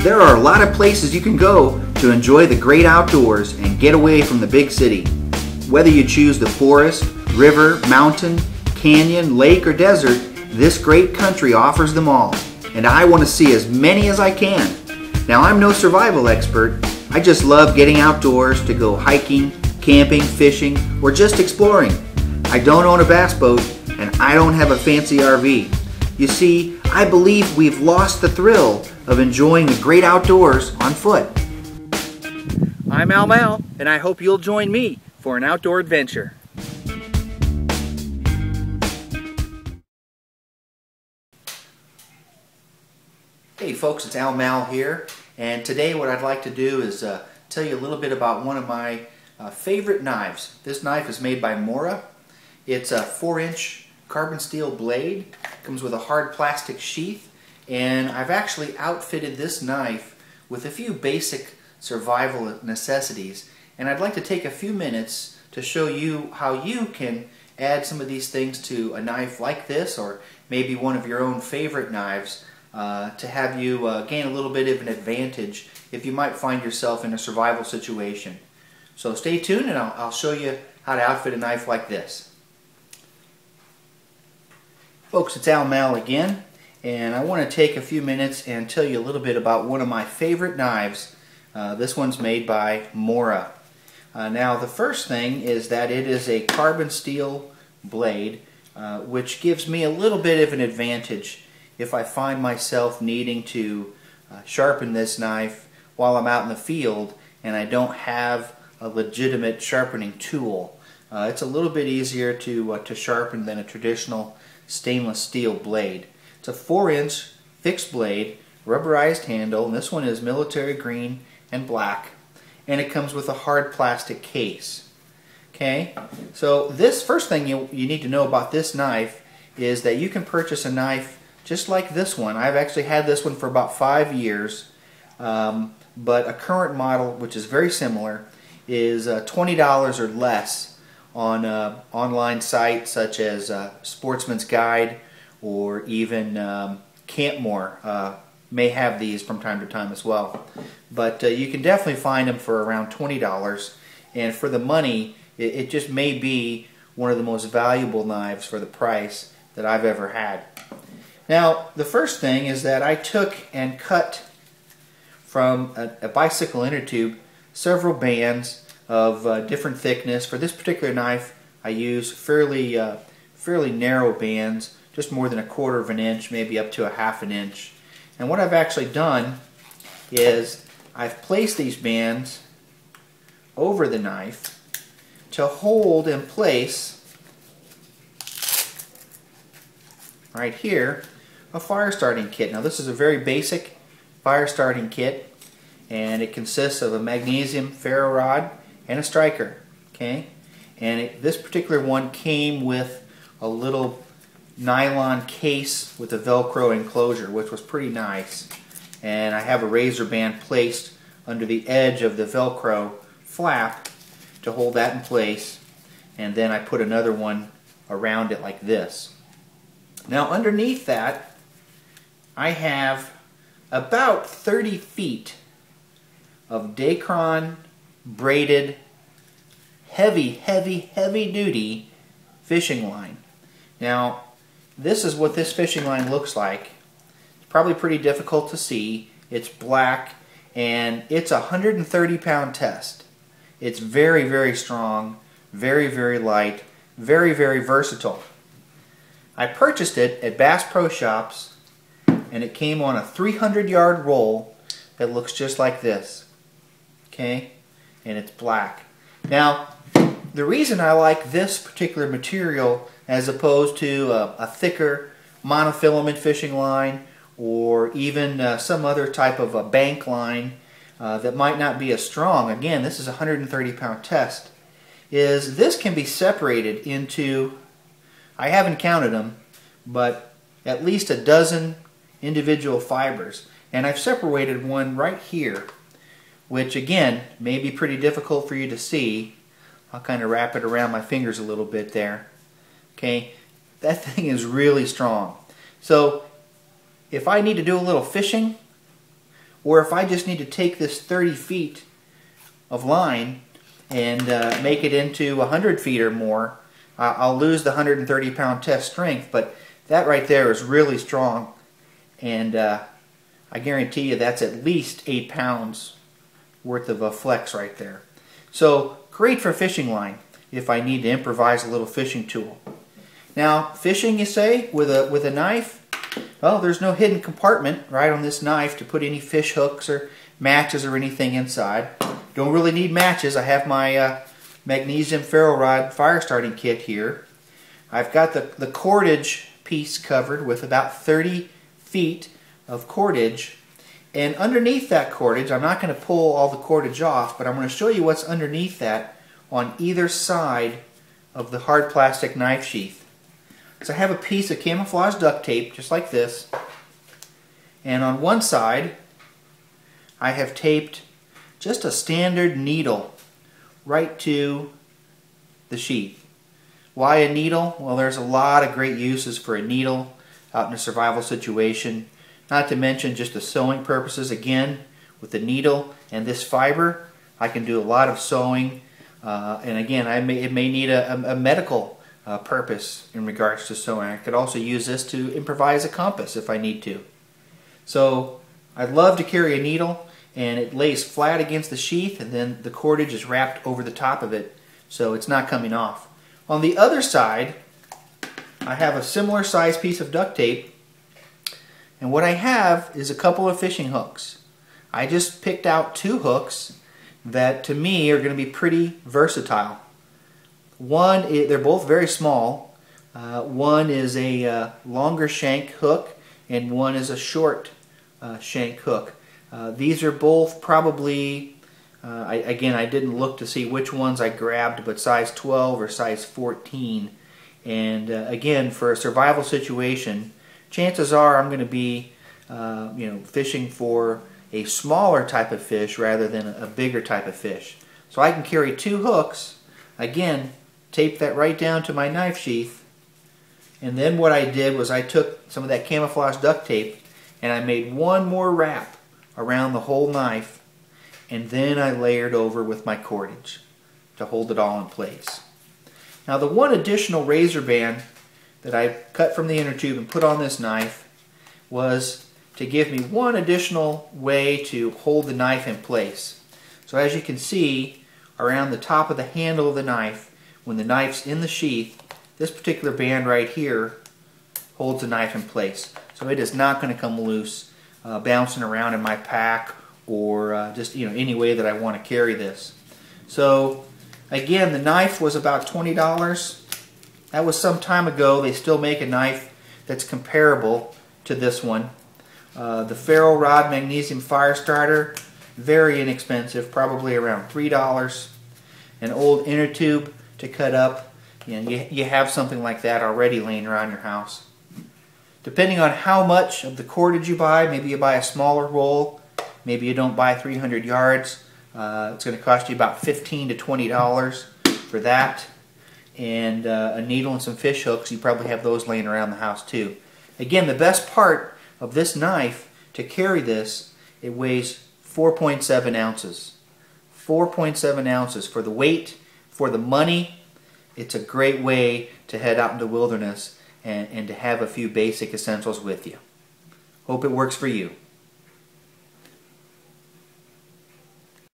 There are a lot of places you can go to enjoy the great outdoors and get away from the big city. Whether you choose the forest, river, mountain, canyon, lake, or desert, this great country offers them all, and I want to see as many as I can. Now, I'm no survival expert. I just love getting outdoors to go hiking, camping, fishing, or just exploring. I don't own a bass boat, and I don't have a fancy RV. You see, I believe we've lost the thrill of enjoying the great outdoors on foot. I'm Almal, and I hope you'll join me for an outdoor adventure. Hey folks, it's Almal here, and today what I'd like to do is tell you a little bit about one of my favorite knives. This knife is made by Mora. It's a 4-inch carbon steel blade, comes with a hard plastic sheath, and I've actually outfitted this knife with a few basic survival necessities, and I'd like to take a few minutes to show you how you can add some of these things to a knife like this, or maybe one of your own favorite knives, to have you gain a little bit of an advantage if you might find yourself in a survival situation. So stay tuned and I'll show you how to outfit a knife like this. Folks, it's Almal again, and I want to take a few minutes and tell you a little bit about one of my favorite knives. This one's made by Mora. Now the first thing is that it is a carbon steel blade, which gives me a little bit of an advantage if I find myself needing to sharpen this knife while I'm out in the field and I don't have a legitimate sharpening tool. It's a little bit easier to sharpen than a traditional stainless steel blade. It's a 4-inch fixed blade, rubberized handle, and this one is military green and black, and it comes with a hard plastic case. Okay, so this first thing you need to know about this knife is that you can purchase a knife just like this one. I've actually had this one for about 5 years, but a current model, which is very similar, is $20 or less on online sites such as Sportsman's Guide, or even Mora may have these from time to time as well. But you can definitely find them for around $20, and for the money, it just may be one of the most valuable knives for the price that I've ever had. Now, the first thing is that I took and cut from a bicycle inner tube several bands of different thickness. For this particular knife, I use fairly narrow bands, just more than 1/4 of an inch, maybe up to 1/2 an inch. And what I've actually done is I've placed these bands over the knife to hold in place, right here, a fire starting kit. Now this is a very basic fire starting kit, and it consists of a magnesium ferro rod and a striker. Okay, and this particular one came with a little nylon case with a Velcro enclosure, which was pretty nice. And I have a razor band placed under the edge of the Velcro flap to hold that in place, and then I put another one around it like this. Now underneath that I have about 30 feet of Dacron braided heavy duty fishing line. Now this is what this fishing line looks like. It's probably pretty difficult to see. It's black, and it's a 130-pound test. It's very strong, very light, very versatile. I purchased it at Bass Pro Shops, and it came on a 300-yard roll that looks just like this. Okay, and it's black. Now, the reason I like this particular material as opposed to a thicker monofilament fishing line, or even some other type of a bank line that might not be as strong, again, this is a 130-pound test, is this can be separated into, I haven't counted them, but at least a dozen individual fibers. And I've separated one right here, which again may be pretty difficult for you to see. I'll kind of wrap it around my fingers a little bit there. Okay, that thing is really strong. So if I need to do a little fishing, or if I just need to take this 30 feet of line and make it into 100 feet or more, I'll lose the 130-pound test strength, but that right there is really strong, and I guarantee you that's at least 8 pounds worth of a flex right there. So great for fishing line if I need to improvise a little fishing tool. Now, fishing, you say, with a knife? Well, there's no hidden compartment right on this knife to put any fish hooks or matches or anything inside. Don't really need matches. I have my magnesium ferro rod fire starting kit here. I've got the cordage piece covered with about 30 feet of cordage, and underneath that cordage, I'm not going to pull all the cordage off, but I'm going to show you what's underneath that on either side of the hard plastic knife sheath. So I have a piece of camouflage duct tape just like this, and on one side I have taped just a standard needle right to the sheath. Why a needle? Well, there's a lot of great uses for a needle out in a survival situation, not to mention just the sewing purposes. Again, with the needle and this fiber, I can do a lot of sewing, and again, it may need a medical purpose in regards to sewing. I could also use this to improvise a compass if I need to. So I love to carry a needle, and it lays flat against the sheath, and then the cordage is wrapped over the top of it, so it's not coming off. On the other side, I have a similar size piece of duct tape, and what I have is a couple of fishing hooks. I just picked out 2 hooks that to me are going to be pretty versatile. They're both very small. One is a longer shank hook, and one is a short shank hook. These are both probably, again, I didn't look to see which ones I grabbed, but size 12 or size 14. And again, for a survival situation, chances are I'm going to be fishing for a smaller type of fish rather than a bigger type of fish. So I can carry 2 hooks, again, tape that right down to my knife sheath, and then what I did was I took some of that camouflage duct tape and I made one more wrap around the whole knife, and then I layered over with my cordage to hold it all in place. Now, the one additional razor band that I cut from the inner tube and put on this knife was to give me one additional way to hold the knife in place. So as you can see, around the top of the handle of the knife, when the knife's in the sheath, this particular band right here holds the knife in place. So it is not going to come loose, bouncing around in my pack, or just any way that I want to carry this. So again, the knife was about $20. That was some time ago. They still make a knife that's comparable to this one. The ferro rod magnesium fire starter, very inexpensive, probably around $3. An old inner tube to cut up. You have something like that already laying around your house. Depending on how much of the cordage you buy, maybe you buy a smaller roll, maybe you don't buy 300 yards. It's going to cost you about $15 to $20 for that. And a needle and some fish hooks, you probably have those laying around the house too. Again, the best part of this knife to carry this, it weighs 4.7 ounces. 4.7 ounces for the weight, for the money. It's a great way to head out into the wilderness and to have a few basic essentials with you. Hope it works for you.